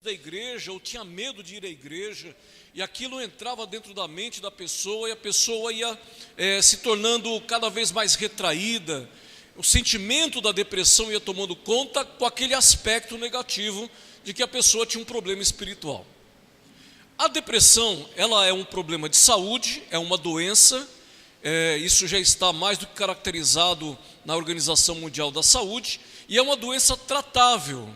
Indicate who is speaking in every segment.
Speaker 1: da igreja, ou tinha medo de ir à igreja, e aquilo entrava dentro da mente da pessoa, e a pessoa ia se tornando cada vez mais retraída. O sentimento da depressão ia tomando conta com aquele aspecto negativo de que a pessoa tinha um problema espiritual. A depressão, ela é um problema de saúde, é uma doença, isso já está mais do que caracterizado na Organização Mundial da Saúde, e é uma doença tratável.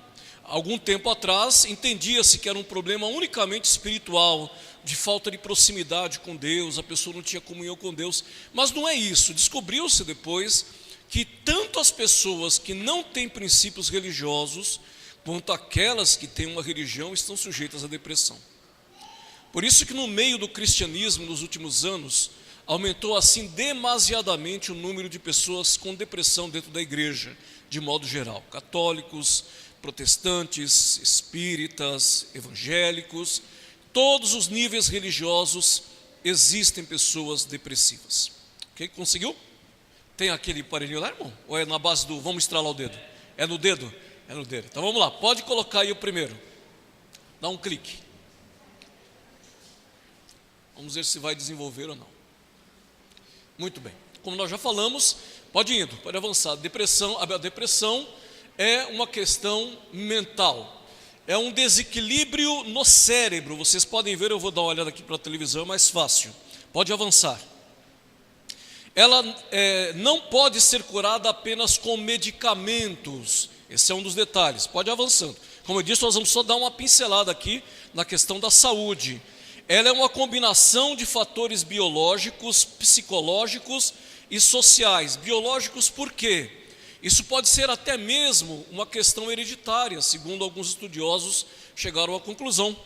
Speaker 1: Algum tempo atrás, entendia-se que era um problema unicamente espiritual, de falta de proximidade com Deus, a pessoa não tinha comunhão com Deus, mas não é isso. Descobriu-se depois que tanto as pessoas que não têm princípios religiosos, quanto aquelas que têm uma religião, estão sujeitas à depressão. Por isso que no meio do cristianismo, nos últimos anos, aumentou assim demasiadamente o número de pessoas com depressão dentro da igreja, de modo geral. Católicos, protestantes, espíritas, evangélicos, todos os níveis religiosos existem pessoas depressivas. Ok? Conseguiu? Tem aquele aparelhinho lá, irmão? Ou é na base do, vamos estralar o dedo? É no dedo? É no dedo. Então vamos lá, pode colocar aí o primeiro. Dá um clique. Vamos ver se vai desenvolver ou não. Muito bem. Como nós já falamos, pode ir indo, pode avançar. A depressão é uma questão mental. É um desequilíbrio no cérebro. Vocês podem ver, eu vou dar uma olhada aqui para a televisão, é mais fácil. Pode avançar. Ela não pode ser curada apenas com medicamentos. Esse é um dos detalhes. Pode ir avançando. Como eu disse, nós vamos só dar uma pincelada aqui na questão da saúde. Ela é uma combinação de fatores biológicos, psicológicos e sociais. Biológicos por quê? Isso pode ser até mesmo uma questão hereditária, segundo alguns estudiosos chegaram à conclusão.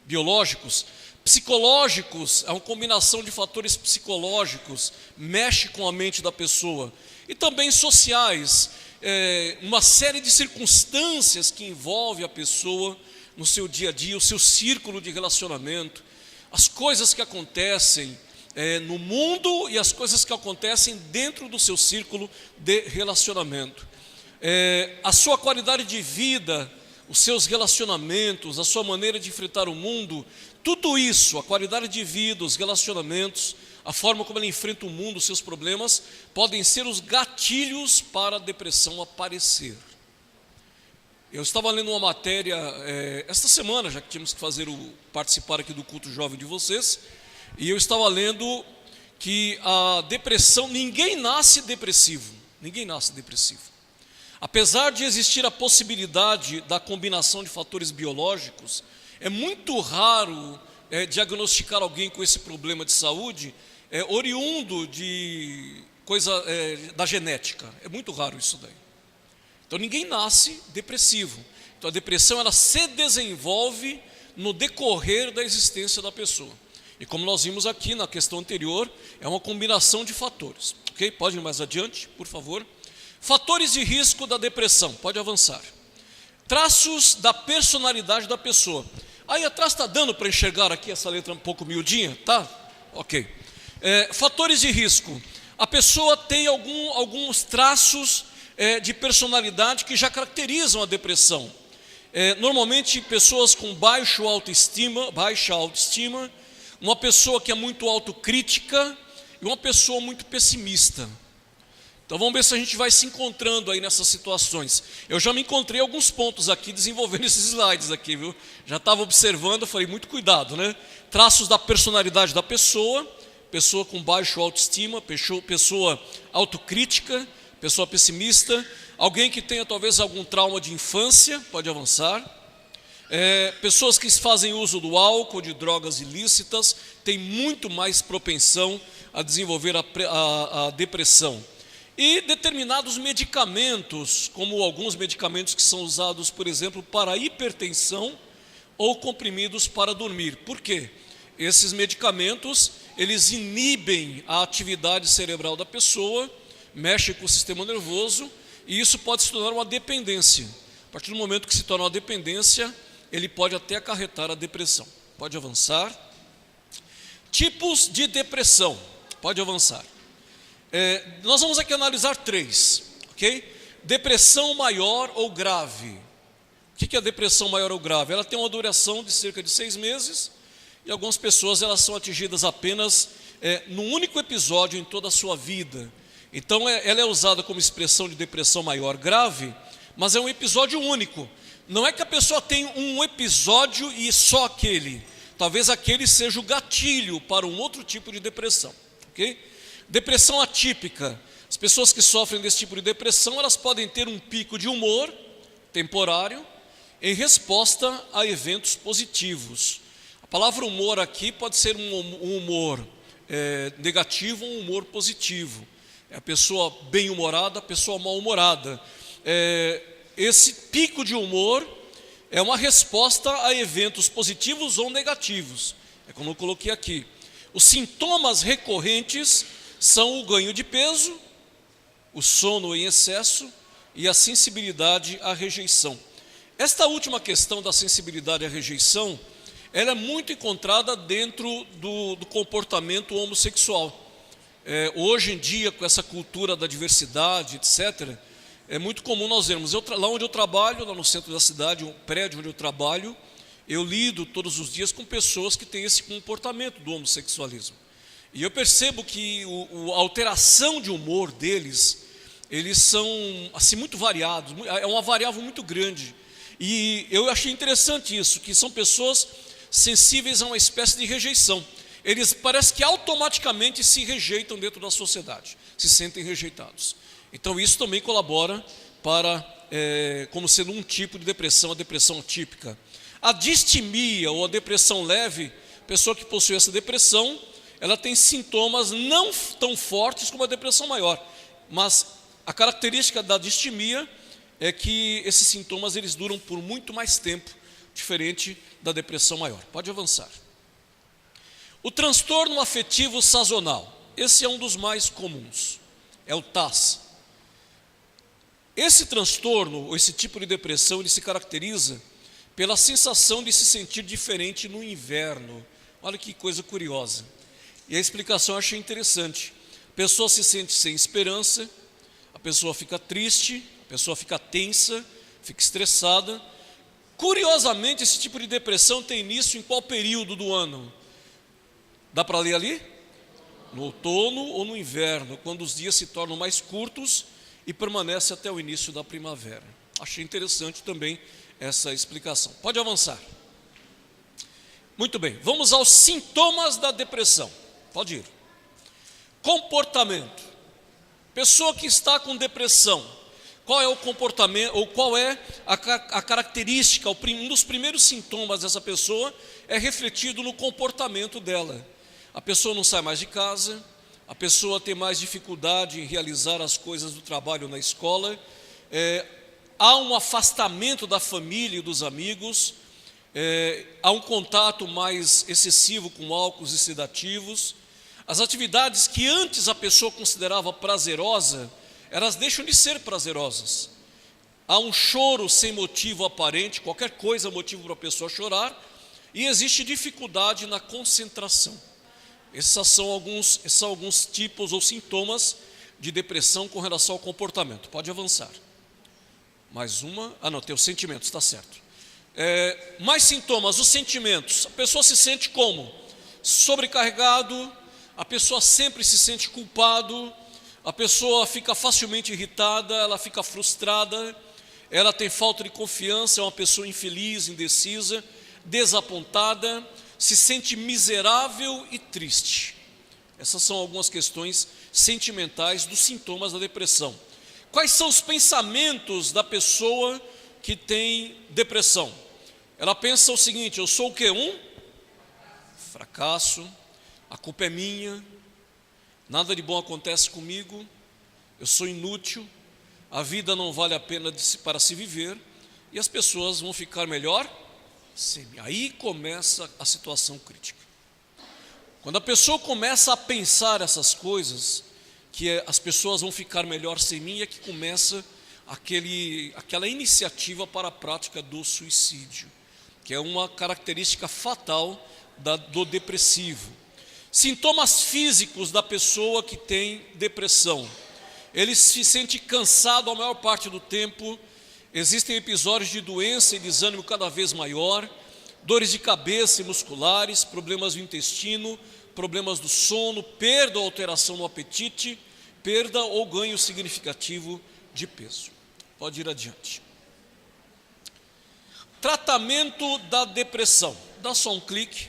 Speaker 1: Biológicos. Psicológicos, é uma combinação de fatores psicológicos, mexe com a mente da pessoa. E também sociais, uma série de circunstâncias que envolve a pessoa no seu dia a dia, o seu círculo de relacionamento, as coisas que acontecem no mundo e as coisas que acontecem dentro do seu círculo de relacionamento. A sua qualidade de vida, os seus relacionamentos, a sua maneira de enfrentar o mundo, tudo isso, a qualidade de vida, os relacionamentos, a forma como ela enfrenta o mundo, os seus problemas, podem ser os gatilhos para a depressão aparecer. Eu estava lendo uma matéria esta semana, já que tínhamos que participar aqui do culto jovem de vocês, e eu estava lendo que a depressão, ninguém nasce depressivo. Apesar de existir a possibilidade da combinação de fatores biológicos, é muito raro diagnosticar alguém com esse problema de saúde oriundo de coisa da genética. É muito raro isso daí. Então ninguém nasce depressivo. Então a depressão ela se desenvolve no decorrer da existência da pessoa. E como nós vimos aqui na questão anterior, é uma combinação de fatores. Ok? Pode ir mais adiante, por favor. Fatores de risco da depressão. Pode avançar. Traços da personalidade da pessoa. Aí atrás está dando para enxergar aqui essa letra um pouco miudinha? Tá? Ok. Fatores de risco. A pessoa tem alguns traços de personalidade que já caracterizam a depressão. Normalmente pessoas com baixa autoestima, uma pessoa que é muito autocrítica e uma pessoa muito pessimista. Então vamos ver se a gente vai se encontrando aí nessas situações. Eu já me encontrei alguns pontos aqui desenvolvendo esses slides aqui, viu? Já estava observando, falei, muito cuidado, né? Traços da personalidade da pessoa, pessoa com baixa autoestima, pessoa autocrítica, pessoa pessimista, alguém que tenha talvez algum trauma de infância, pode avançar. Pessoas que fazem uso do álcool, de drogas ilícitas, têm muito mais propensão a desenvolver a depressão. E determinados medicamentos, como alguns medicamentos que são usados, por exemplo, para hipertensão ou comprimidos para dormir. Por quê? Esses medicamentos, eles inibem a atividade cerebral da pessoa, mexem com o sistema nervoso, e isso pode se tornar uma dependência. A partir do momento que se torna uma dependência, ele pode até acarretar a depressão. Pode avançar. Tipos de depressão. Pode avançar. Nós vamos aqui analisar 3, ok? Depressão maior ou grave. O que é a depressão maior ou grave? Ela tem uma duração de cerca de 6 meses e algumas pessoas elas são atingidas apenas num único episódio em toda a sua vida. Então ela é usada como expressão de depressão maior grave, mas é um episódio único. Não é que a pessoa tem um episódio e só aquele. Talvez aquele seja o gatilho para um outro tipo de depressão, ok? Depressão atípica. As pessoas que sofrem desse tipo de depressão, elas podem ter um pico de humor temporário em resposta a eventos positivos. A palavra humor aqui pode ser um humor negativo ou um humor positivo. É a pessoa bem-humorada, a pessoa mal-humorada. Esse pico de humor é uma resposta a eventos positivos ou negativos. É como eu coloquei aqui. Os sintomas recorrentes são o ganho de peso, o sono em excesso e a sensibilidade à rejeição. Esta última questão da sensibilidade à rejeição, ela é muito encontrada dentro do comportamento homossexual. Hoje em dia, com essa cultura da diversidade, etc., é muito comum nós vermos. Lá onde eu trabalho, lá no centro da cidade, um prédio onde eu trabalho, eu lido todos os dias com pessoas que têm esse comportamento do homossexualismo. E eu percebo que a alteração de humor deles, eles são assim muito variados, é uma variável muito grande. E eu achei interessante isso, que são pessoas sensíveis a uma espécie de rejeição. Eles parece que automaticamente se rejeitam dentro da sociedade, se sentem rejeitados. Então isso também colabora para, como sendo um tipo de depressão, a depressão atípica. A distimia ou a depressão leve, a pessoa que possui essa depressão, ela tem sintomas não tão fortes como a depressão maior, mas a característica da distimia é que esses sintomas eles duram por muito mais tempo, diferente da depressão maior. Pode avançar. O transtorno afetivo sazonal, esse é um dos mais comuns, é o TAS. Esse transtorno, ou esse tipo de depressão, ele se caracteriza pela sensação de se sentir diferente no inverno. Olha que coisa curiosa. E a explicação eu achei interessante. A pessoa se sente sem esperança, a pessoa fica triste, a pessoa fica tensa, fica estressada. Curiosamente, esse tipo de depressão tem início em qual período do ano? Dá para ler ali? No outono ou no inverno, quando os dias se tornam mais curtos e permanece até o início da primavera. Achei interessante também essa explicação. Pode avançar. Muito bem, vamos aos sintomas da depressão. Pode ir. Comportamento. Pessoa que está com depressão, qual é o comportamento, ou qual é a característica, um dos primeiros sintomas dessa pessoa é refletido no comportamento dela. A pessoa não sai mais de casa, a pessoa tem mais dificuldade em realizar as coisas do trabalho na escola, há um afastamento da família e dos amigos, há um contato mais excessivo com álcools e sedativos. As atividades que antes a pessoa considerava prazerosa, elas deixam de ser prazerosas. Há um choro sem motivo aparente, qualquer coisa é motivo para a pessoa chorar, e existe dificuldade na concentração. Esses são alguns tipos ou sintomas de depressão com relação ao comportamento. Pode avançar. Mais uma. Não, tem os sentimentos, está certo. Mais sintomas, os sentimentos. A pessoa se sente como? Sobrecarregado, a pessoa sempre se sente culpado, a pessoa fica facilmente irritada, ela fica frustrada, ela tem falta de confiança, é uma pessoa infeliz, indecisa, desapontada, se sente miserável e triste. Essas são algumas questões sentimentais dos sintomas da depressão. Quais são os pensamentos da pessoa que tem depressão? Ela pensa o seguinte: eu sou o quê? Um fracasso, a culpa é minha, nada de bom acontece comigo, eu sou inútil, a vida não vale a pena para se viver, e as pessoas vão ficar melhor. Aí começa a situação crítica. Quando a pessoa começa a pensar essas coisas, que as pessoas vão ficar melhor sem mim, é que começa aquela iniciativa para a prática do suicídio, que é uma característica fatal do depressivo. Sintomas físicos da pessoa que tem depressão: ele se sente cansado a maior parte do tempo, Existem episódios de doença e desânimo cada vez maior, dores de cabeça e musculares, problemas do intestino, problemas do sono, perda ou alteração no apetite, perda ou ganho significativo de peso. Pode ir adiante. Tratamento da depressão. Dá só um clique.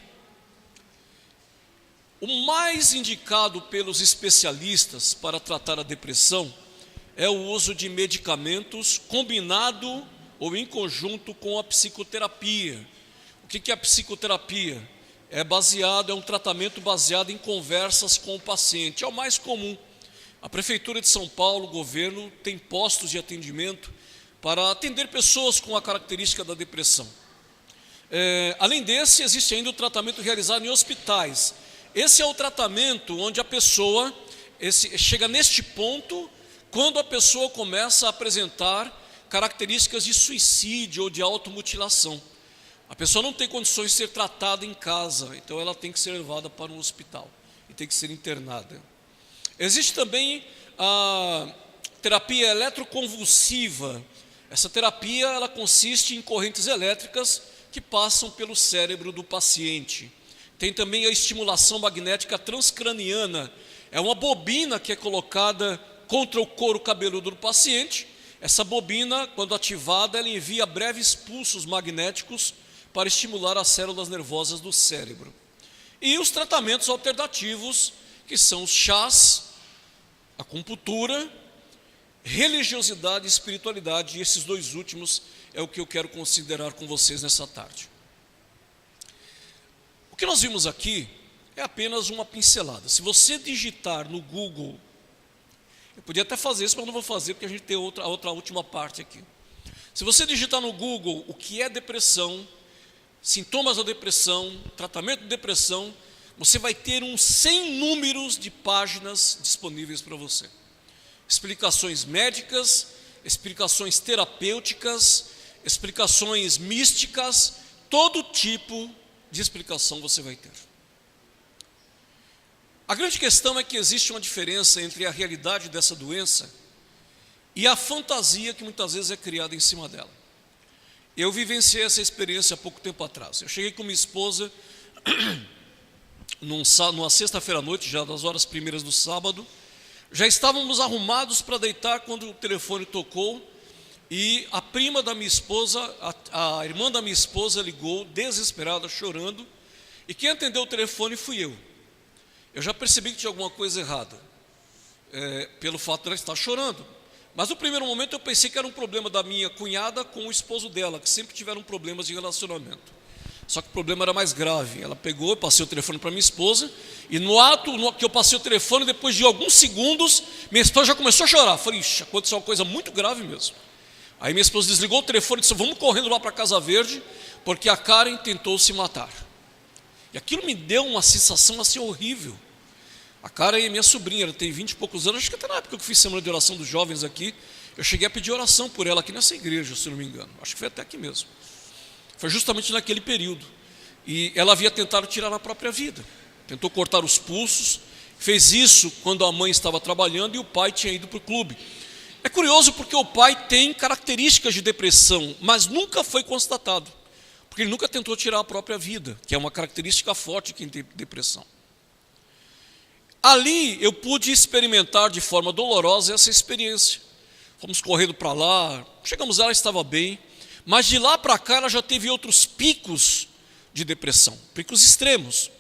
Speaker 1: O mais indicado pelos especialistas para tratar a depressão é o uso de medicamentos combinado ou em conjunto com a psicoterapia. O que é a psicoterapia? É um tratamento baseado em conversas com o paciente. É o mais comum. A Prefeitura de São Paulo, o governo, tem postos de atendimento para atender pessoas com a característica da depressão. Além desse, existe ainda o tratamento realizado em hospitais. Esse é o tratamento onde a pessoa chega neste ponto quando a pessoa começa a apresentar características de suicídio ou de automutilação. A pessoa não tem condições de ser tratada em casa, então ela tem que ser levada para um hospital e tem que ser internada. Existe também a terapia eletroconvulsiva. Essa terapia ela consiste em correntes elétricas que passam pelo cérebro do paciente. Tem também a estimulação magnética transcraniana. É uma bobina que é colocada contra o couro cabeludo do paciente. Essa bobina, quando ativada, ela envia breves pulsos magnéticos para estimular as células nervosas do cérebro. E os tratamentos alternativos, que são os chás, a acupuntura, religiosidade e espiritualidade, e esses dois últimos é o que eu quero considerar com vocês nessa tarde. O que nós vimos aqui é apenas uma pincelada. Se você digitar no Google, eu podia até fazer isso, mas não vou fazer porque a gente tem a outra última parte aqui. Se você digitar no Google o que é depressão, sintomas da depressão, tratamento de depressão, você vai ter uns 100 números de páginas disponíveis para você. Explicações médicas, explicações terapêuticas, explicações místicas, todo tipo de explicação você vai ter. A grande questão é que existe uma diferença entre a realidade dessa doença e a fantasia que muitas vezes é criada em cima dela. Eu vivenciei essa experiência há pouco tempo atrás. Eu cheguei com minha esposa numa sexta-feira à noite, já das horas primeiras do sábado. Já estávamos arrumados para deitar quando o telefone tocou e a prima da minha esposa, a irmã da minha esposa ligou, desesperada, chorando, e quem atendeu o telefone fui eu. Eu já percebi que tinha alguma coisa errada, pelo fato de ela estar chorando. Mas no primeiro momento eu pensei que era um problema da minha cunhada com o esposo dela, que sempre tiveram problemas de relacionamento. Só que o problema era mais grave. Ela pegou, eu passei o telefone para minha esposa, e no ato que eu passei o telefone, depois de alguns segundos, minha esposa já começou a chorar. Falei, ixi, aconteceu uma coisa muito grave mesmo. Aí minha esposa desligou o telefone e disse, vamos correndo lá para a Casa Verde, porque a Karen tentou se matar. E aquilo me deu uma sensação assim horrível. A Karen é minha sobrinha, ela tem 20 e poucos anos, acho que até na época que eu fiz semana de oração dos jovens aqui, eu cheguei a pedir oração por ela aqui nessa igreja, se não me engano. Acho que foi até aqui mesmo. Foi justamente naquele período. E ela havia tentado tirar a própria vida. Tentou cortar os pulsos, fez isso quando a mãe estava trabalhando e o pai tinha ido para o clube. É curioso porque o pai tem características de depressão, mas nunca foi constatado. Porque ele nunca tentou tirar a própria vida, que é uma característica forte de quem tem depressão. Ali eu pude experimentar de forma dolorosa essa experiência. Fomos correndo para lá, chegamos lá, ela estava bem, mas de lá para cá ela já teve outros picos de depressão, picos extremos.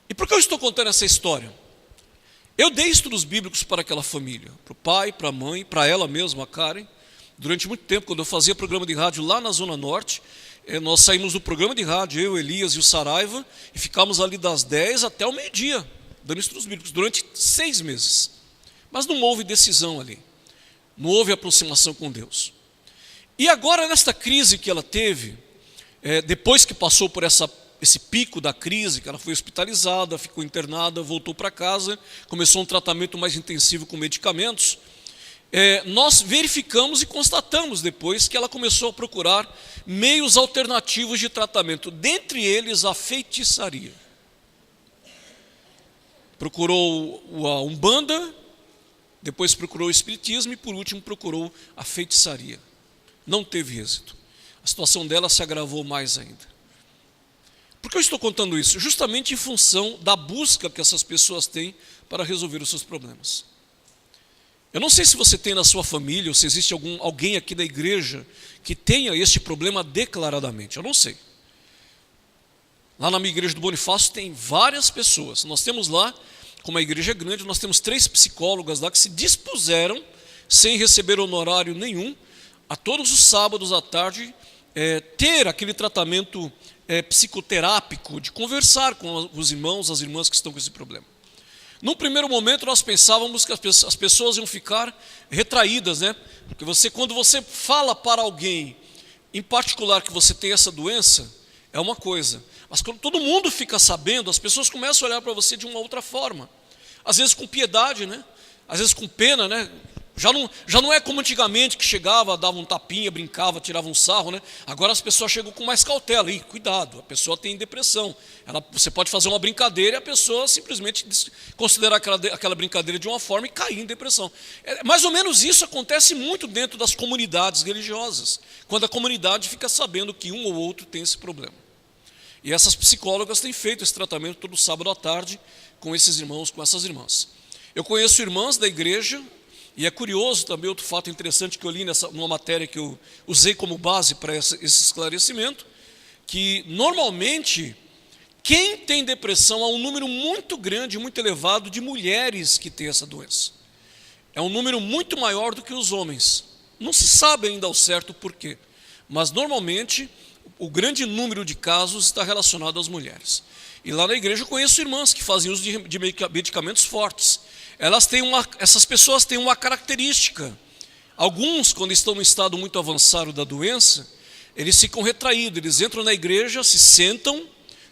Speaker 1: E por que eu estou contando essa história? Eu dei estudos bíblicos para aquela família, para o pai, para a mãe, para ela mesma, a Karen. Durante muito tempo, quando eu fazia programa de rádio lá na Zona Norte, nós saímos do programa de rádio, eu, Elias e o Saraiva, e ficamos ali das 10 até o meio-dia, dando estudos bíblicos, durante 6 meses. Mas não houve decisão ali, não houve aproximação com Deus. E agora, nesta crise que ela teve, depois que passou por esse pico da crise, que ela foi hospitalizada, ficou internada, voltou para casa, começou um tratamento mais intensivo com medicamentos, nós verificamos e constatamos depois que ela começou a procurar meios alternativos de tratamento, dentre eles a feitiçaria. Procurou a Umbanda, depois procurou o Espiritismo e por último procurou a feitiçaria. não teve êxito. A situação dela se agravou mais ainda. Por que eu estou contando isso? Justamente em função da busca que essas pessoas têm para resolver os seus problemas. Eu não sei se você tem na sua família, ou se existe alguém aqui da igreja que tenha este problema declaradamente. Eu não sei. Lá na minha igreja do Bonifácio tem várias pessoas. Nós temos lá, como a igreja é grande, nós temos 3 psicólogas lá que se dispuseram, sem receber honorário nenhum, a todos os sábados à tarde, ter aquele tratamento psicoterápico, de conversar com os irmãos, as irmãs que estão com esse problema. Num primeiro momento nós pensávamos que as pessoas iam ficar retraídas, né? Porque quando você fala para alguém, em particular, que você tem essa doença, é uma coisa. Mas quando todo mundo fica sabendo, as pessoas começam a olhar para você de uma outra forma. Às vezes com piedade, né? Às vezes com pena, né? Já não é como antigamente, que chegava, dava um tapinha, brincava, tirava um sarro, né? Agora as pessoas chegam com mais cautela. E cuidado, a pessoa tem depressão. Você pode fazer uma brincadeira e a pessoa simplesmente considerar aquela brincadeira de uma forma e cair em depressão. Mais ou menos isso acontece muito dentro das comunidades religiosas, quando a comunidade fica sabendo que um ou outro tem esse problema. E essas psicólogas têm feito esse tratamento todo sábado à tarde com esses irmãos, com essas irmãs. Eu conheço irmãs da igreja. E é curioso também, outro fato interessante que eu li numa matéria que eu usei como base para esse esclarecimento, que normalmente quem tem depressão há um número muito grande, muito elevado de mulheres que têm essa doença. É um número muito maior do que os homens. Não se sabe ainda ao certo por quê, mas normalmente o grande número de casos está relacionado às mulheres. E lá na igreja eu conheço irmãs que fazem uso de medicamentos fortes. Essas pessoas têm uma característica. Alguns, quando estão no estado muito avançado da doença, eles ficam retraídos, eles entram na igreja, se sentam,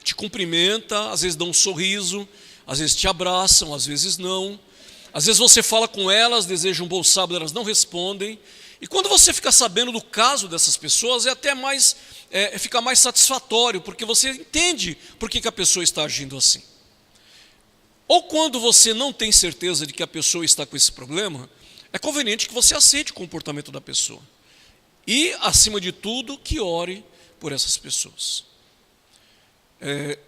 Speaker 1: te cumprimentam, às vezes dão um sorriso, às vezes te abraçam, às vezes não. Às vezes você fala com elas, desejam um bom sábado, elas não respondem. E quando você fica sabendo do caso dessas pessoas, fica mais satisfatório, porque você entende por que a pessoa está agindo assim. Ou quando você não tem certeza de que a pessoa está com esse problema, é conveniente que você aceite o comportamento da pessoa. E, acima de tudo, que ore por essas pessoas.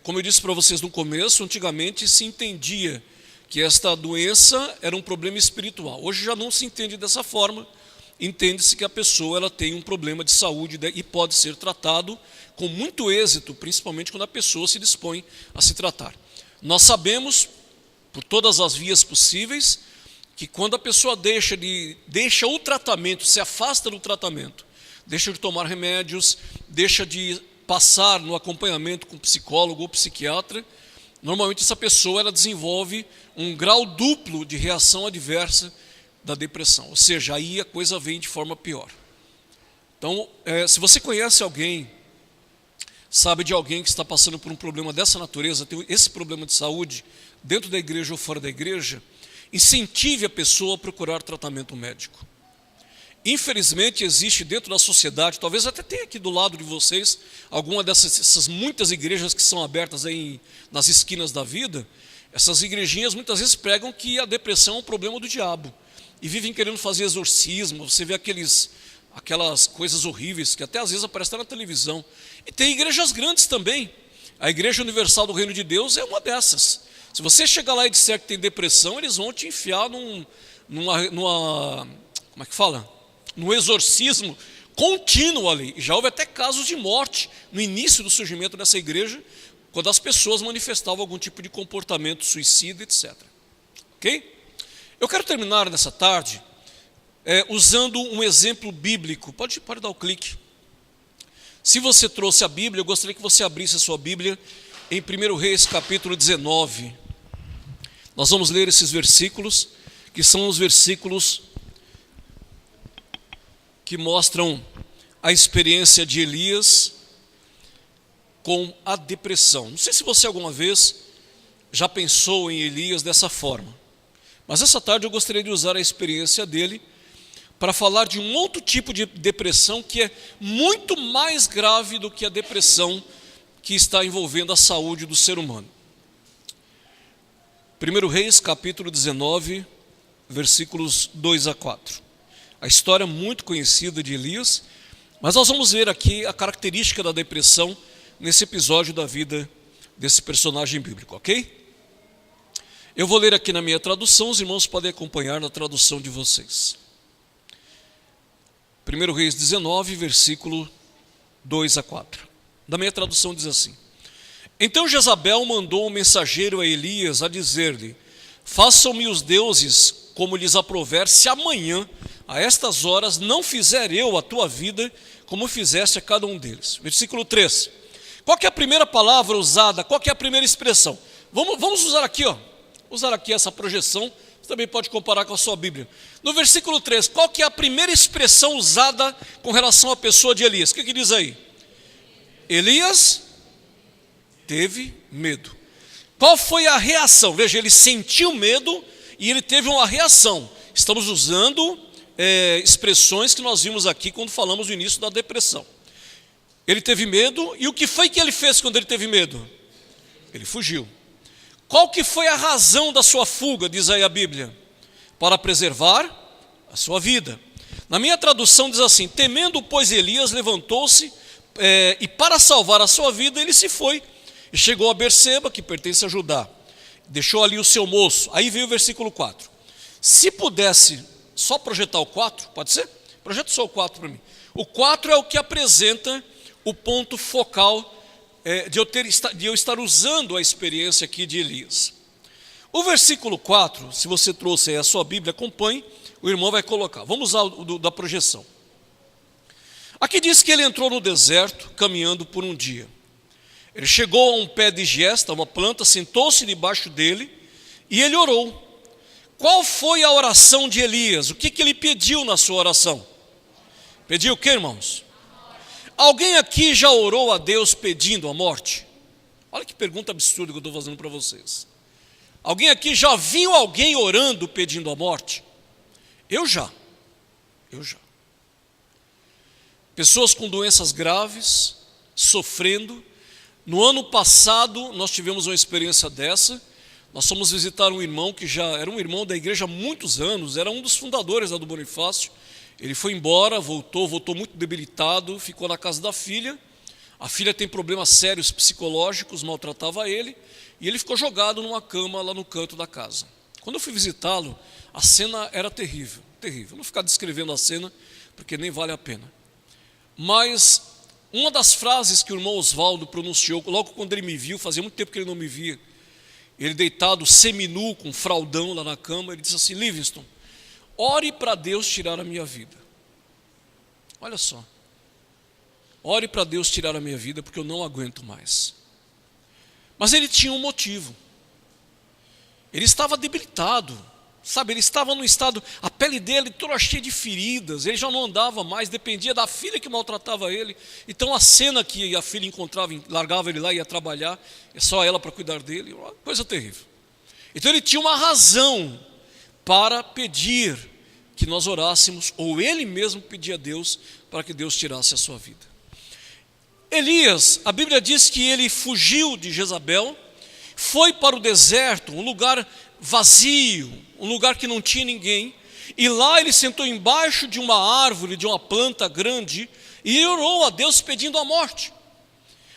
Speaker 1: Como eu disse para vocês no começo, antigamente se entendia que esta doença era um problema espiritual. Hoje já não se entende dessa forma. Entende-se que a pessoa ela tem um problema de saúde e pode ser tratado com muito êxito, principalmente quando a pessoa se dispõe a se tratar. Nós sabemos, por todas as vias possíveis, que quando a pessoa deixa o tratamento, se afasta do tratamento, deixa de tomar remédios, deixa de passar no acompanhamento com psicólogo ou psiquiatra, normalmente essa pessoa ela desenvolve um grau duplo de reação adversa da depressão, ou seja, aí a coisa vem de forma pior. Então, se você conhece alguém, sabe de alguém que está passando por um problema dessa natureza, tem esse problema de saúde, dentro da igreja ou fora da igreja, incentive a pessoa a procurar tratamento médico. Infelizmente existe dentro da sociedade, talvez até tenha aqui do lado de vocês, alguma dessas muitas igrejas que são abertas aí nas esquinas da vida, essas igrejinhas muitas vezes pregam que a depressão é um problema do diabo, e vivem querendo fazer exorcismo, você vê aquelas coisas horríveis que até às vezes aparecem na televisão. E tem igrejas grandes também, a Igreja Universal do Reino de Deus é uma dessas. Se você chegar lá e disser que tem depressão, eles vão te enfiar num exorcismo contínuo ali. Já houve até casos de morte no início do surgimento dessa igreja, quando as pessoas manifestavam algum tipo de comportamento suicida, etc. Ok? Eu quero terminar nessa tarde usando um exemplo bíblico. Pode dar o clique. Se você trouxe a Bíblia, eu gostaria que você abrisse a sua Bíblia em 1 Reis capítulo 19. Nós vamos ler esses versículos, que são os versículos que mostram a experiência de Elias com a depressão. Não sei se você alguma vez já pensou em Elias dessa forma, mas essa tarde eu gostaria de usar a experiência dele para falar de um outro tipo de depressão que é muito mais grave do que a depressão que está envolvendo a saúde do ser humano. 1 Reis, capítulo 19, versículos 2 a 4. A história muito conhecida de Elias, Mas nós vamos ver aqui a característica da depressão nesse episódio da vida desse personagem bíblico, ok? Eu vou ler aqui na minha tradução, os irmãos podem acompanhar na tradução de vocês. 1 Reis 19, versículo 2 a 4. Da minha tradução diz assim: Então Jezabel mandou um mensageiro a Elias a dizer-lhe: Façam-me os deuses como lhes aprouver, se amanhã, a estas horas, não fizer eu a tua vida como fizeste a cada um deles. Versículo 3. Qual que é a primeira palavra usada? Qual que é a primeira expressão? Vamos usar aqui, usar aqui essa projeção. Você também pode comparar com a sua Bíblia. No versículo 3, qual que é a primeira expressão usada com relação à pessoa de Elias? O que diz aí? Elias teve medo. Qual foi a reação? Veja, ele sentiu medo e ele teve uma reação. Estamos usando expressões que nós vimos aqui quando falamos no início da depressão. Ele teve medo, e o que foi que ele fez quando ele teve medo? Ele fugiu. Qual que foi a razão da sua fuga, diz aí a Bíblia? Para preservar a sua vida. Na minha tradução diz assim: temendo, pois, Elias levantou-se e para salvar a sua vida ele se foi. E chegou a Berseba, que pertence a Judá. Deixou ali o seu moço. Aí veio o versículo 4. Se pudesse só projetar o 4, pode ser? Projeta só o 4 para mim. O 4 é o que apresenta o ponto focal de eu estar usando a experiência aqui de Elias. O versículo 4, se você trouxe aí a sua Bíblia, acompanhe, o irmão vai colocar. Vamos usar o da projeção. Aqui diz que ele entrou no deserto, caminhando por um dia. Ele chegou a um pé de gesta, uma planta, sentou-se debaixo dele e ele orou. Qual foi a oração de Elias? O que ele pediu na sua oração? Pediu o que, irmãos? Alguém aqui já orou a Deus pedindo a morte? Olha que pergunta absurda que eu estou fazendo para vocês. Alguém aqui já viu alguém orando pedindo a morte? Eu já. Pessoas com doenças graves, sofrendo. No ano passado nós tivemos uma experiência dessa. Nós fomos visitar um irmão que já era um irmão da igreja há muitos anos, era um dos fundadores lá do Bonifácio. Ele foi embora, voltou muito debilitado, ficou na casa da filha. A filha tem problemas sérios psicológicos, maltratava ele, e ele ficou jogado numa cama lá no canto da casa. Quando eu fui visitá-lo, a cena era terrível, terrível. Não vou ficar descrevendo a cena, porque nem vale a pena. Mas uma das frases que o irmão Oswaldo pronunciou, logo quando ele me viu, fazia muito tempo que ele não me via, ele deitado seminu, com um fraldão lá na cama, ele disse assim: Livingston, ore para Deus tirar a minha vida. Olha só. Ore para Deus tirar a minha vida, porque eu não aguento mais. Mas ele tinha um motivo. Ele estava debilitado, sabe? Ele estava num estado, a pele dele toda cheia de feridas, ele já não andava mais, dependia da filha que maltratava ele. Então a cena que a filha encontrava, largava ele lá e ia trabalhar, é só ela para cuidar dele, uma coisa terrível. Então ele tinha uma razão para pedir que nós orássemos, ou ele mesmo pedia a Deus para que Deus tirasse a sua vida. Elias, a Bíblia diz que ele fugiu de Jezabel, foi para o deserto, um lugar vazio, um lugar que não tinha ninguém, e lá ele sentou embaixo de uma árvore, de uma planta grande, e orou a Deus pedindo a morte.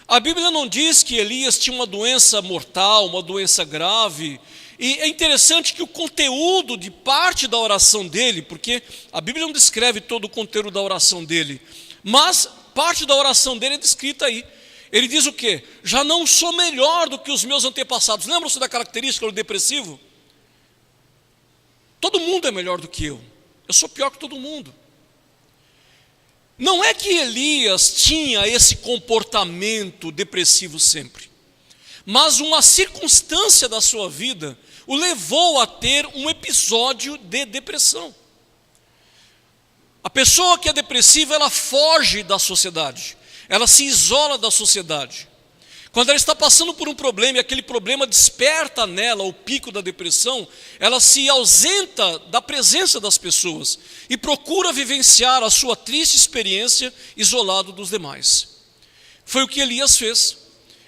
Speaker 1: A Bíblia não diz que Elias tinha uma doença mortal, uma doença grave. E é interessante que o conteúdo de parte da oração dele, porque a Bíblia não descreve todo o conteúdo da oração dele, mas parte da oração dele é descrita aí. Ele diz o quê? Já não sou melhor do que os meus antepassados. Lembram-se da característica do depressivo? Todo mundo é melhor do que eu sou pior que todo mundo. Não é que Elias tinha esse comportamento depressivo sempre, mas uma circunstância da sua vida o levou a ter um episódio de depressão. A pessoa que é depressiva, ela foge da sociedade, ela se isola da sociedade. Quando ela está passando por um problema e aquele problema desperta nela o pico da depressão, ela se ausenta da presença das pessoas e procura vivenciar a sua triste experiência isolado dos demais. Foi o que Elias fez.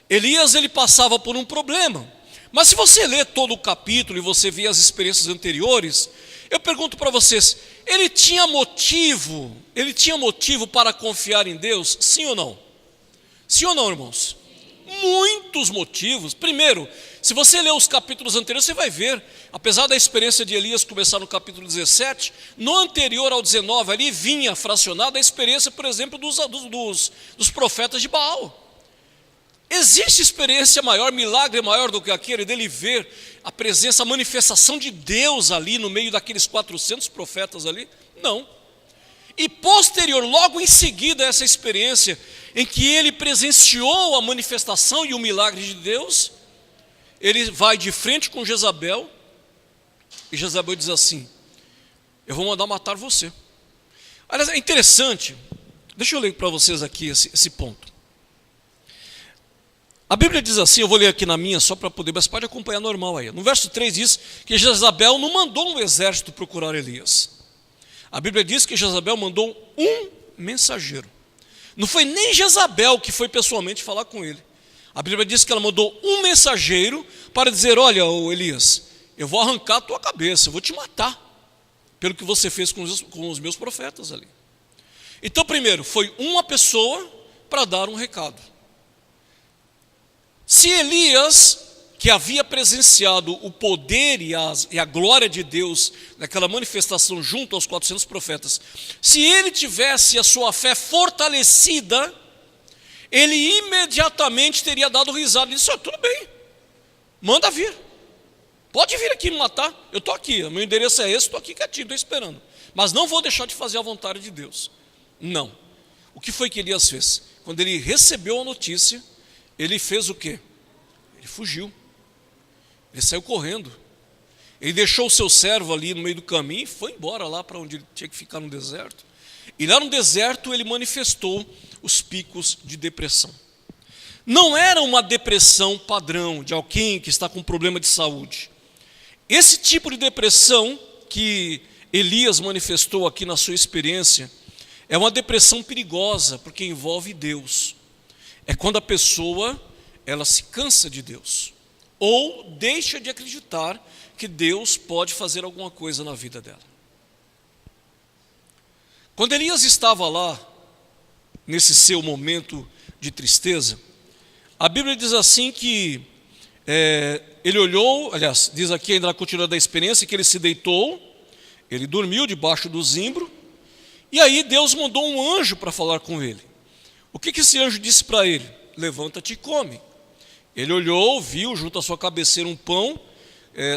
Speaker 1: Elias, ele passava por um problema, mas se você ler todo o capítulo e você vê as experiências anteriores, Eu pergunto para vocês, ele tinha motivo para confiar em Deus? Sim ou não? Sim ou não, irmãos? Muitos motivos. Primeiro, se você ler os capítulos anteriores, você vai ver, apesar da experiência de Elias começar no capítulo 17, no anterior ao 19 ali vinha fracionada a experiência, por exemplo, dos profetas de Baal. Existe experiência maior, milagre maior do que aquele dele ver a presença, a manifestação de Deus ali no meio daqueles 400 profetas ali? Não. E posterior, logo em seguida a essa experiência em que ele presenciou a manifestação e o milagre de Deus, ele vai de frente com Jezabel, e Jezabel diz assim: eu vou mandar matar você. Aliás, é interessante, deixa eu ler para vocês aqui esse ponto. A Bíblia diz assim, eu vou ler aqui na minha só para poder, mas pode acompanhar normal aí. No verso 3 diz que Jezabel não mandou um exército procurar Elias. A Bíblia diz que Jezabel mandou um mensageiro. Não foi nem Jezabel que foi pessoalmente falar com ele. A Bíblia diz que ela mandou um mensageiro para dizer: olha, Elias, eu vou arrancar a tua cabeça, eu vou te matar, pelo que você fez com os meus profetas ali. Então, primeiro, foi uma pessoa para dar um recado. Se Elias, que havia presenciado o poder e a glória de Deus naquela manifestação junto aos 400 profetas, se ele tivesse a sua fé fortalecida, ele imediatamente teria dado risada e disse: tudo bem, manda vir, pode vir aqui me matar, eu estou aqui, o meu endereço é esse, estou aqui quietinho, estou esperando, mas não vou deixar de fazer a vontade de Deus. Não. O que foi que Elias fez? Quando ele recebeu a notícia, ele fez o quê? Ele fugiu, ele saiu correndo, ele deixou o seu servo ali no meio do caminho e foi embora lá para onde ele tinha que ficar, no deserto. E lá no deserto ele manifestou os picos de depressão. Não era uma depressão padrão de alguém que está com problema de saúde. Esse tipo de depressão que Elias manifestou aqui na sua experiência é uma depressão perigosa, porque envolve Deus. É quando a pessoa, ela se cansa de Deus, ou deixa de acreditar que Deus pode fazer alguma coisa na vida dela. Quando Elias estava lá, nesse seu momento de tristeza, a Bíblia diz assim que ele olhou, aliás, diz aqui ainda na continuação da experiência, que ele se deitou, ele dormiu debaixo do zimbro, e aí Deus mandou um anjo para falar com ele. O que esse anjo disse para ele? Levanta-te e come. Ele olhou, viu junto à sua cabeceira um pão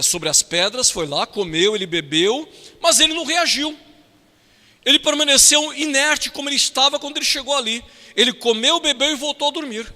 Speaker 1: sobre as pedras, foi lá, comeu, ele bebeu, mas ele não reagiu. Ele permaneceu inerte como ele estava quando ele chegou ali. Ele comeu, bebeu e voltou a dormir.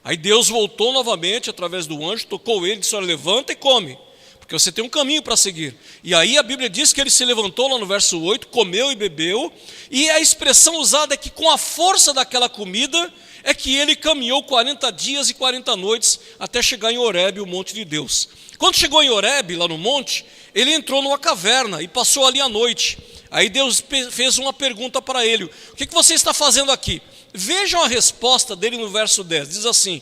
Speaker 1: Aí Deus voltou novamente através do anjo, tocou ele e disse: olha, levanta e come, porque você tem um caminho para seguir. E aí a Bíblia diz que ele se levantou lá no verso 8, comeu e bebeu, e a expressão usada é que com a força daquela comida é que ele caminhou 40 dias e 40 noites até chegar em Horebe, o monte de Deus. Quando chegou em Horebe, lá no monte, ele entrou numa caverna e passou ali a noite. Aí Deus fez uma pergunta para ele: o que você está fazendo aqui? Vejam a resposta dele no verso 10, diz assim: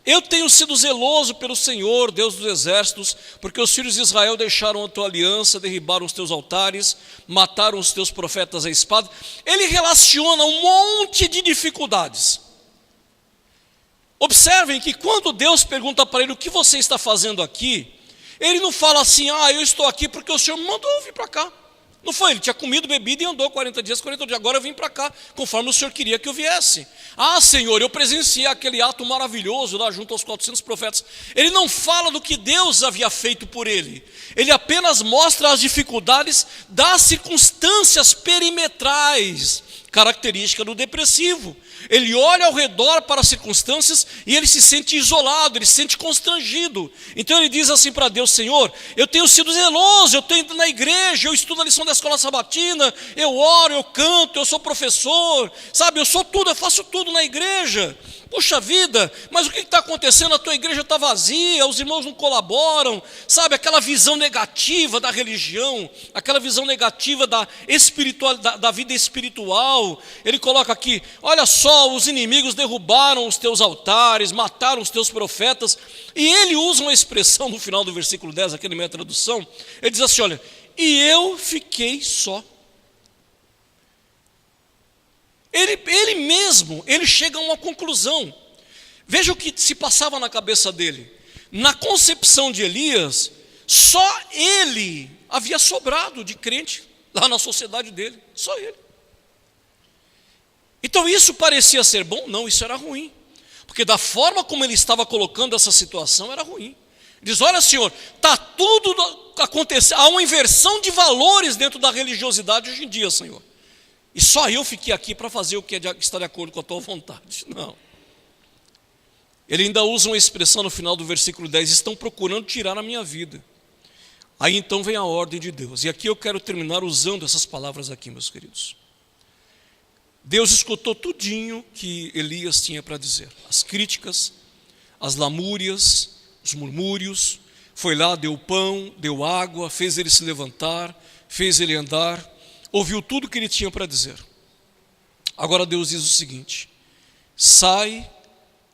Speaker 1: eu tenho sido zeloso pelo Senhor, Deus dos exércitos, porque os filhos de Israel deixaram a tua aliança, derribaram os teus altares, mataram os teus profetas à espada. Ele relaciona um monte de dificuldades. Observem que quando Deus pergunta para ele: o que você está fazendo aqui? Ele não fala assim: eu estou aqui porque o Senhor me mandou vir para cá. Não foi, ele tinha comido, bebido e andou 40 dias, 40 dias, agora eu vim para cá, conforme o Senhor queria que eu viesse. Senhor, eu presenciei aquele ato maravilhoso lá junto aos 400 profetas. Ele não fala do que Deus havia feito por ele, ele apenas mostra as dificuldades das circunstâncias perimetrais, característica do depressivo. Ele olha ao redor para as circunstâncias e ele se sente isolado, ele se sente constrangido. Então ele diz assim para Deus: Senhor, eu tenho sido zeloso, eu tenho ido na igreja, eu estudo a lição da escola sabatina, eu oro, eu canto, eu sou professor, sabe, eu sou tudo, eu faço tudo na igreja. Puxa vida, mas o que está acontecendo? A tua igreja está vazia, os irmãos não colaboram, sabe, aquela visão negativa da religião, aquela visão negativa da vida espiritual. Ele coloca aqui: olha só, os inimigos derrubaram os teus altares, mataram os teus profetas. E ele usa uma expressão no final do versículo 10, aqui na minha tradução, ele diz assim: olha, e eu fiquei só. Ele mesmo chega a uma conclusão. Veja o que se passava na cabeça dele. Na concepção de Elias, só ele havia sobrado de crente lá na sociedade dele, só ele. Então isso parecia ser bom? Não, isso era ruim. Porque da forma como ele estava colocando essa situação, era ruim. Diz, olha senhor, está tudo acontecendo, há uma inversão de valores dentro da religiosidade hoje em dia, Senhor. E só eu fiquei aqui para fazer o que está de acordo com a tua vontade. Não. Ele ainda usa uma expressão no final do versículo 10, estão procurando tirar a minha vida. Aí então vem a ordem de Deus. E aqui eu quero terminar usando essas palavras aqui, meus queridos. Deus escutou tudinho que Elias tinha para dizer. As críticas, as lamúrias, os murmúrios. Foi lá, deu pão, deu água, fez ele se levantar, fez ele andar. Ouviu tudo que ele tinha para dizer. Agora Deus diz o seguinte: sai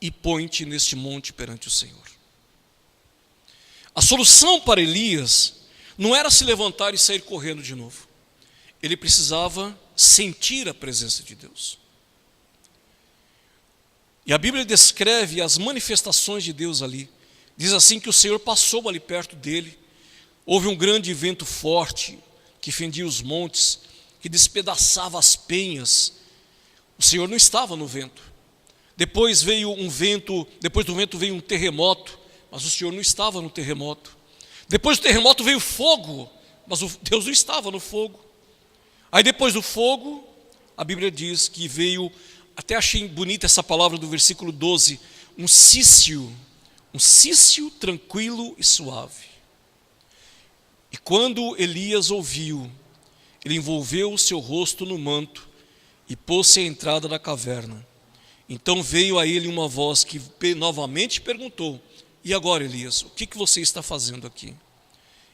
Speaker 1: e põe-te neste monte perante o Senhor. A solução para Elias não era se levantar e sair correndo de novo. Ele precisava sentir a presença de Deus. E a Bíblia descreve as manifestações de Deus ali. Diz assim que o Senhor passou ali perto dele. Houve um grande vento forte que fendia os montes, que despedaçava as penhas. O Senhor não estava no vento. Depois veio um vento, depois do vento veio um terremoto, mas o Senhor não estava no terremoto. Depois do terremoto veio fogo, mas Deus não estava no fogo. Aí depois do fogo, a Bíblia diz que veio, até achei bonita essa palavra do versículo 12, um cício tranquilo e suave. E quando Elias ouviu, ele envolveu o seu rosto no manto e pôs-se à entrada da caverna. Então veio a ele uma voz que novamente perguntou, e agora, Elias, o que você está fazendo aqui?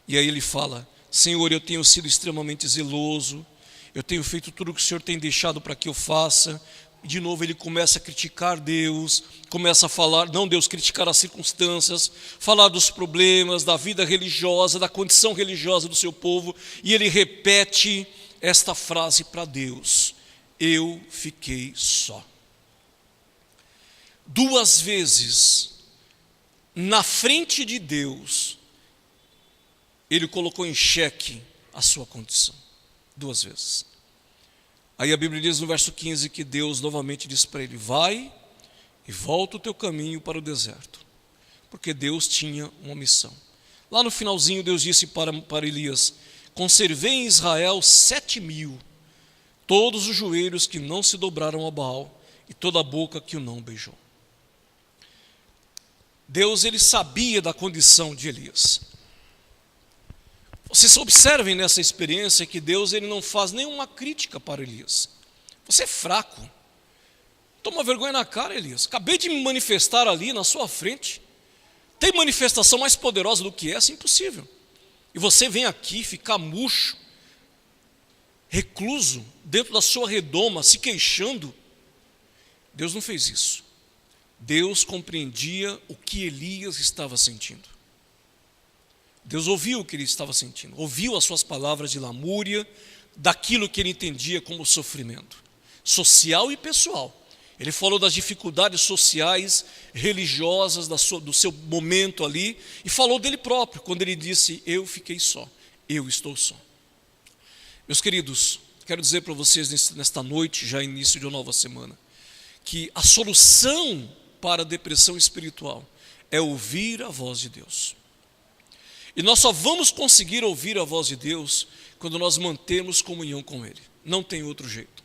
Speaker 1: E aí ele fala, Senhor, eu tenho sido extremamente zeloso, eu tenho feito tudo o que o Senhor tem deixado para que eu faça. E de novo ele começa a criticar Deus, começa a falar, não Deus, criticar as circunstâncias, falar dos problemas, da vida religiosa, da condição religiosa do seu povo, e ele repete esta frase para Deus, eu fiquei só. 2 vezes, na frente de Deus, ele colocou em xeque a sua condição. 2 vezes. Aí a Bíblia diz no verso 15 que Deus novamente diz para ele, vai e volta o teu caminho para o deserto. Porque Deus tinha uma missão. Lá no finalzinho Deus disse para Elias, conservei em Israel 7.000, todos os joelhos que não se dobraram a Baal e toda a boca que o não beijou. Deus, ele sabia da condição de Elias. Vocês observem nessa experiência que Deus, ele não faz nenhuma crítica para Elias. Você é fraco. Toma vergonha na cara, Elias. Acabei de me manifestar ali na sua frente. Tem manifestação mais poderosa do que essa? Impossível. E você vem aqui ficar murcho, recluso, dentro da sua redoma, se queixando. Deus não fez isso. Deus compreendia o que Elias estava sentindo. Deus ouviu o que ele estava sentindo, ouviu as suas palavras de lamúria, daquilo que ele entendia como sofrimento, social e pessoal. Ele falou das dificuldades sociais, religiosas do seu momento ali, e falou dele próprio, quando ele disse, eu fiquei só, eu estou só. Meus queridos, quero dizer para vocês nesta noite, já início de uma nova semana, que a solução para a depressão espiritual é ouvir a voz de Deus. E nós só vamos conseguir ouvir a voz de Deus quando nós mantermos comunhão com Ele. Não tem outro jeito.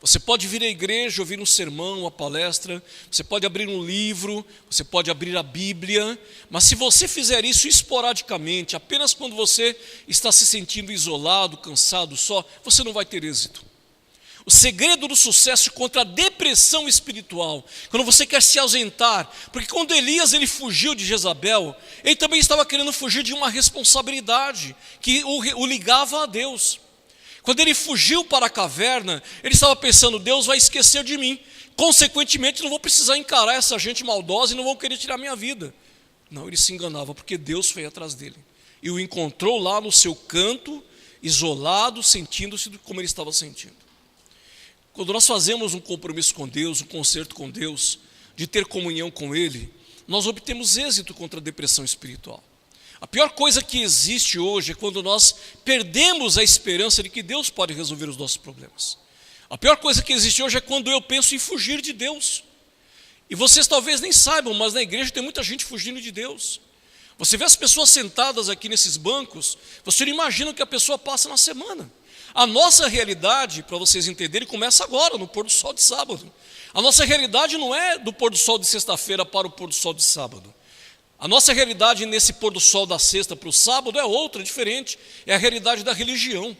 Speaker 1: Você pode vir à igreja, ouvir um sermão, uma palestra, você pode abrir um livro, você pode abrir a Bíblia, mas se você fizer isso esporadicamente, apenas quando você está se sentindo isolado, cansado, só, você não vai ter êxito. O segredo do sucesso contra a depressão espiritual, quando você quer se ausentar, porque quando Elias ele fugiu de Jezabel, ele também estava querendo fugir de uma responsabilidade que o ligava a Deus. Quando ele fugiu para a caverna, ele estava pensando, Deus vai esquecer de mim, consequentemente não vou precisar encarar essa gente maldosa e não vão querer tirar minha vida. Não, ele se enganava, porque Deus foi atrás dele. e o encontrou lá no seu canto, isolado, sentindo-se como ele estava sentindo. Quando nós fazemos um compromisso com Deus, um concerto com Deus, de ter comunhão com Ele, nós obtemos êxito contra a depressão espiritual. A pior coisa que existe hoje é quando nós perdemos a esperança de que Deus pode resolver os nossos problemas. A pior coisa que existe hoje é quando eu penso em fugir de Deus. E vocês talvez nem saibam, mas na igreja tem muita gente fugindo de Deus. Você vê as pessoas sentadas aqui nesses bancos, você não imagina o que a pessoa passa na semana. A nossa realidade, para vocês entenderem, começa agora, no pôr do sol de sábado. A nossa realidade não é do pôr do sol de sexta-feira para o pôr do sol de sábado. A nossa realidade nesse pôr do sol da sexta para o sábado é outra, diferente. É a realidade da religião,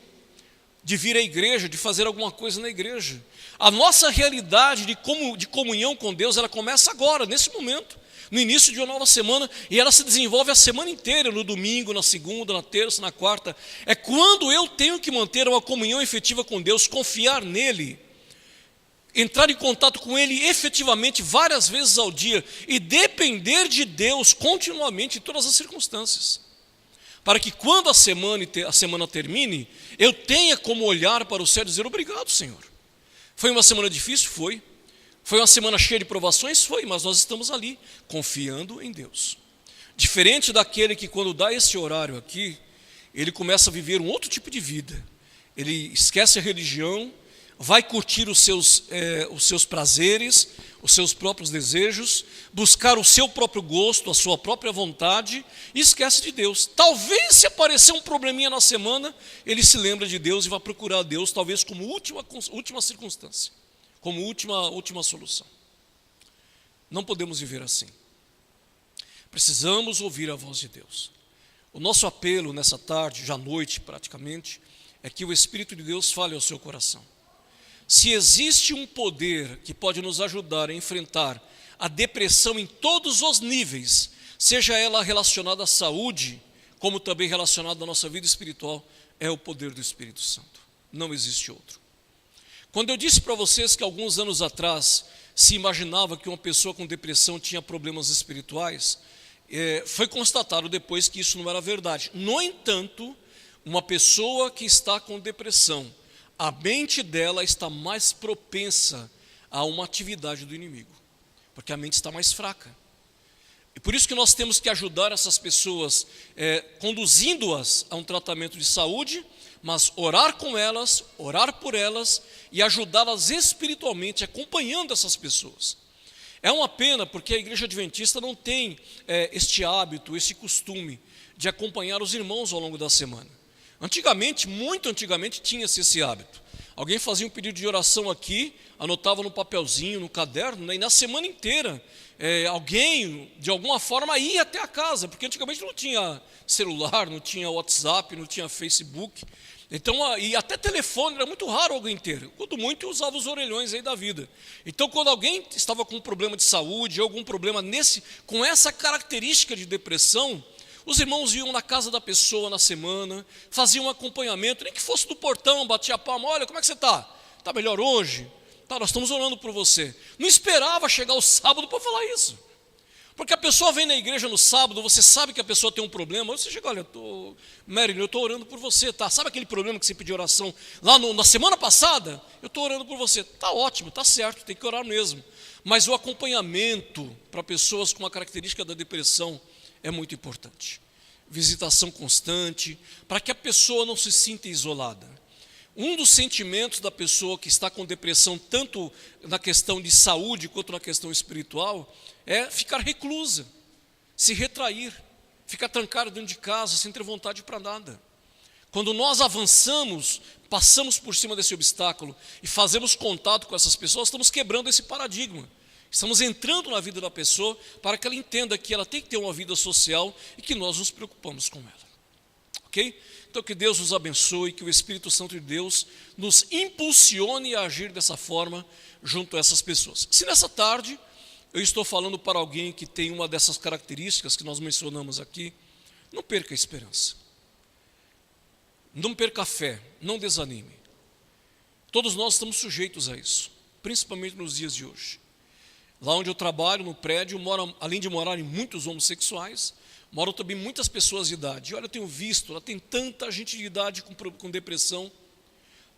Speaker 1: de vir à igreja, de fazer alguma coisa na igreja. A nossa realidade de comunhão com Deus, ela começa agora, nesse momento, no início de uma nova semana, e ela se desenvolve a semana inteira, no domingo, na segunda, na terça, na quarta. É quando eu tenho que manter uma comunhão efetiva com Deus, confiar nele, entrar em contato com Ele efetivamente várias vezes ao dia e depender de Deus continuamente em todas as circunstâncias, para que quando a semana termine, eu tenha como olhar para o céu e dizer: obrigado, Senhor. Foi uma semana difícil? Foi. Foi uma semana cheia de provações? Foi, mas nós estamos ali, confiando em Deus. Diferente daquele que quando dá esse horário aqui, ele começa a viver um outro tipo de vida. Ele esquece a religião, vai curtir os seus prazeres, os seus próprios desejos, buscar o seu próprio gosto, a sua própria vontade, e esquece de Deus. Talvez, se aparecer um probleminha na semana, ele se lembra de Deus e vai procurar Deus, talvez como última circunstância, como última solução. Não podemos viver assim. Precisamos ouvir a voz de Deus. O nosso apelo nessa tarde, já à noite praticamente, é que o Espírito de Deus fale ao seu coração. Se existe um poder que pode nos ajudar a enfrentar a depressão em todos os níveis, seja ela relacionada à saúde, como também relacionada à nossa vida espiritual, é o poder do Espírito Santo. Não existe outro. Quando eu disse para vocês que alguns anos atrás se imaginava que uma pessoa com depressão tinha problemas espirituais, foi constatado depois que isso não era verdade. No entanto, uma pessoa que está com depressão, a mente dela está mais propensa a uma atividade do inimigo, porque a mente está mais fraca. E por isso que nós temos que ajudar essas pessoas, conduzindo-as a um tratamento de saúde, mas orar com elas, orar por elas e ajudá-las espiritualmente, acompanhando essas pessoas. É uma pena porque a igreja adventista não tem este hábito, esse costume de acompanhar os irmãos ao longo da semana. Antigamente, muito antigamente, tinha-se esse hábito. Alguém fazia um pedido de oração aqui, anotava no papelzinho, no caderno, né, e na semana inteira, alguém, de alguma forma, ia até a casa, porque antigamente não tinha celular, não tinha WhatsApp, não tinha Facebook, então, e até telefone, era muito raro alguém ter, quando muito usava os orelhões aí da vida. Então, quando alguém estava com um problema de saúde, algum problema com essa característica de depressão, os irmãos iam na casa da pessoa na semana, faziam um acompanhamento, nem que fosse do portão, batia a palma: olha, como é que você está? Está melhor hoje? Tá, nós estamos orando por você. Não esperava chegar o sábado para falar isso. Porque a pessoa vem na igreja no sábado, você sabe que a pessoa tem um problema, você chega: olha, Marilyn, eu estou orando por você, tá? Sabe aquele problema que você pediu oração lá na semana passada? Eu estou orando por você. Tá ótimo, tá certo, tem que orar mesmo. Mas o acompanhamento para pessoas com a característica da depressão é muito importante. Visitação constante, para que a pessoa não se sinta isolada. Um dos sentimentos da pessoa que está com depressão, tanto na questão de saúde quanto na questão espiritual, é ficar reclusa, se retrair, ficar trancado dentro de casa, sem ter vontade para nada. Quando nós avançamos, passamos por cima desse obstáculo e fazemos contato com essas pessoas, estamos quebrando esse paradigma. Estamos entrando na vida da pessoa para que ela entenda que ela tem que ter uma vida social e que nós nos preocupamos com ela. Ok? Então que Deus nos abençoe, que o Espírito Santo de Deus nos impulsione a agir dessa forma junto a essas pessoas. Se nessa tarde eu estou falando para alguém que tem uma dessas características que nós mencionamos aqui, não perca a esperança. Não perca a fé, não desanime. Todos nós estamos sujeitos a isso, principalmente nos dias de hoje. Lá onde eu trabalho, no prédio, além de morarem muitos homossexuais, moram também muitas pessoas de idade. E olha, eu tenho visto, lá tem tanta gente de idade com depressão.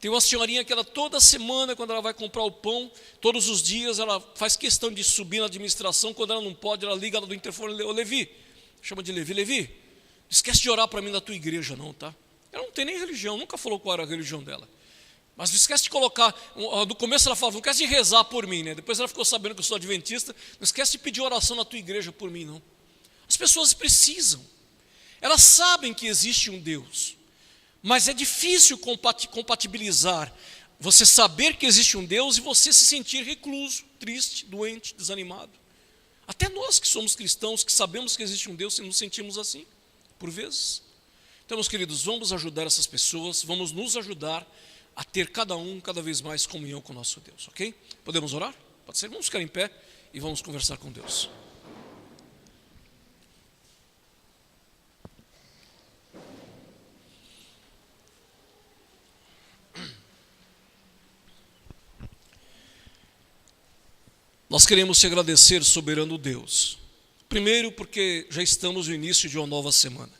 Speaker 1: Tem uma senhorinha que ela toda semana, quando ela vai comprar o pão, todos os dias ela faz questão de subir na administração. Quando ela não pode, ela liga do interfone: ô Levi, chama de Levi, Levi, não esquece de orar para mim na tua igreja não, tá? Ela não tem nem religião, nunca falou qual era a religião dela. Mas não esquece de colocar, no começo ela falava: não esquece de rezar por mim, né? Depois ela ficou sabendo que eu sou adventista: não esquece de pedir oração na tua igreja por mim, não. As pessoas precisam, elas sabem que existe um Deus, mas é difícil compatibilizar você saber que existe um Deus e você se sentir recluso, triste, doente, desanimado. Até nós que somos cristãos, que sabemos que existe um Deus, nos sentimos assim, por vezes. Então, meus queridos, vamos ajudar essas pessoas, vamos nos ajudar a ter cada vez mais comunhão com o nosso Deus, ok? Podemos orar? Pode ser? Vamos ficar em pé e vamos conversar com Deus. Nós queremos te agradecer, soberano Deus. Primeiro, porque já estamos no início de uma nova semana.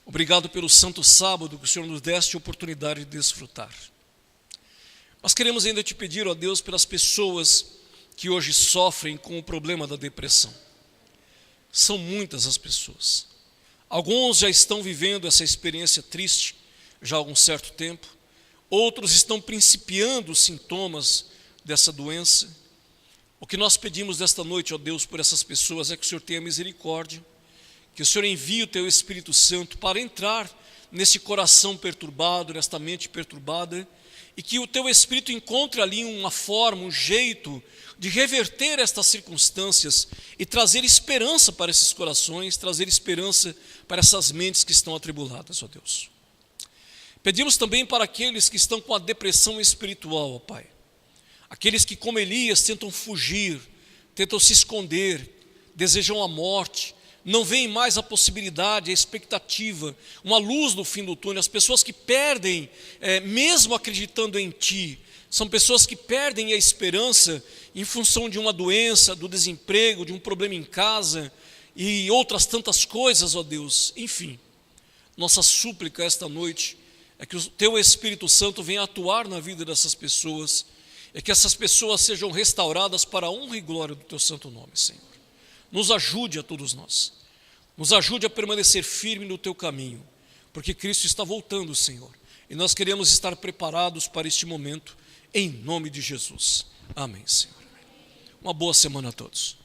Speaker 1: Obrigado pelo santo sábado que o Senhor nos deste a oportunidade de desfrutar. Nós queremos ainda te pedir, ó Deus, pelas pessoas que hoje sofrem com o problema da depressão. São muitas as pessoas. Alguns já estão vivendo essa experiência triste já há algum certo tempo. Outros estão principiando os sintomas dessa doença. O que nós pedimos desta noite, ó Deus, por essas pessoas é que o Senhor tenha misericórdia, que o Senhor envie o Teu Espírito Santo para entrar nesse coração perturbado, nesta mente perturbada, e que o Teu Espírito encontre ali uma forma, um jeito de reverter estas circunstâncias e trazer esperança para esses corações, trazer esperança para essas mentes que estão atribuladas, ó Deus. Pedimos também para aqueles que estão com a depressão espiritual, ó Pai. Aqueles que, como Elias, tentam fugir, tentam se esconder, desejam a morte, não veem mais a possibilidade, a expectativa, uma luz no fim do túnel. As pessoas que perdem, mesmo acreditando em Ti, são pessoas que perdem a esperança em função de uma doença, do desemprego, de um problema em casa e outras tantas coisas, ó Deus. Enfim, nossa súplica esta noite é que o Teu Espírito Santo venha atuar na vida dessas pessoas, é que essas pessoas sejam restauradas para a honra e glória do Teu santo nome, Senhor. Nos ajude a todos nós, nos ajude a permanecer firme no Teu caminho, porque Cristo está voltando, Senhor, e nós queremos estar preparados para este momento, em nome de Jesus. Amém, Senhor. Uma boa semana a todos.